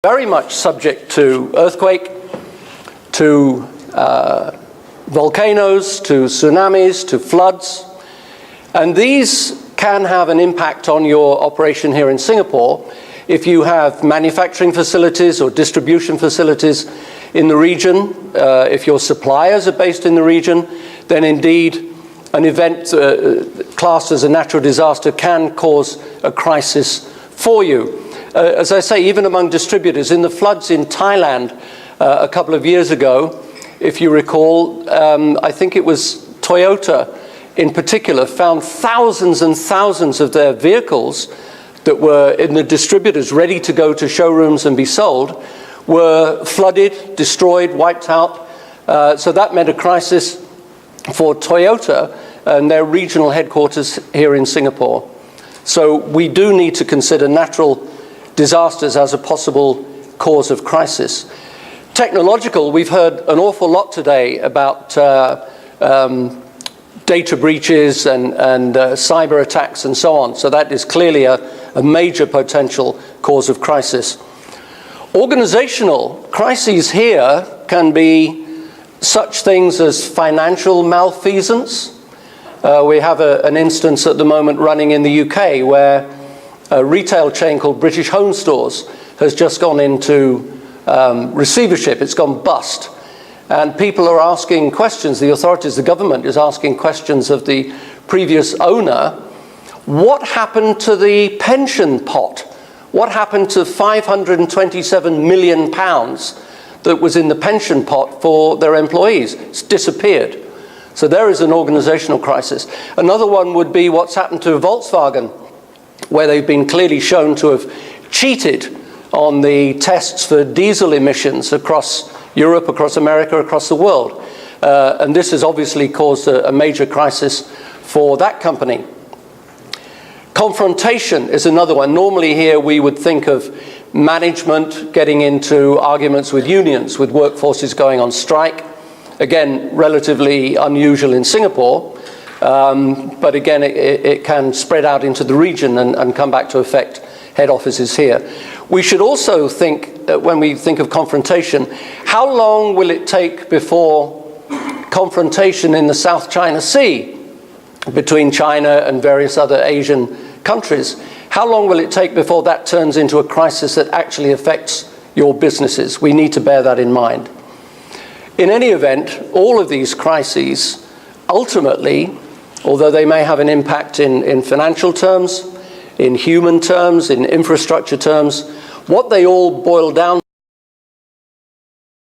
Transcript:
very much subject to earthquake, to volcanoes, to tsunamis, to floods. And these can have an impact on your operation here in Singapore if you have manufacturing facilities or distribution facilities in the region. If your suppliers are based in the region, then indeed an event classed as a natural disaster can cause a crisis for you. As I say, even among distributors, in the floods in Thailand a couple of years ago, if you recall, I think it was Toyota in particular found thousands and thousands of their vehicles that were in the distributors ready to go to showrooms and be sold were flooded, destroyed, wiped out. So that meant a crisis for Toyota and their regional headquarters here in Singapore. So we do need to consider natural disasters as a possible cause of crisis. Technological, we've heard an awful lot today about data breaches and cyber attacks and so on. So that is clearly a major potential cause of crisis. Organizational crises here can be such things as financial malfeasance. We have an instance at the moment running in the UK where a retail chain called British Home Stores has just gone into receivership. It's gone bust. And people are asking questions, the authorities, the government is asking questions of the previous owner. What happened to the pension pot? What happened to £527 million that was in the pension pot for their employees? It's disappeared. So there is an organizational crisis. Another one would be what's happened to Volkswagen, where they've been clearly shown to have cheated on the tests for diesel emissions across Europe, across America, across the world. And this has obviously caused a major crisis for that company. Confrontation is another one. Normally here we would think of management getting into arguments with unions, with workforces going on strike. Again, relatively unusual in Singapore. But again, it can spread out into the region and come back to affect head offices here. We should also think, when we think of confrontation, how long will it take before confrontation in the South China Sea between China and various other Asian countries? How long will it take before that turns into a crisis that actually affects your businesses? We need to bear that in mind. In any event, all of these crises ultimately, although they may have an impact in financial terms, in human terms, in infrastructure terms, what they all boil down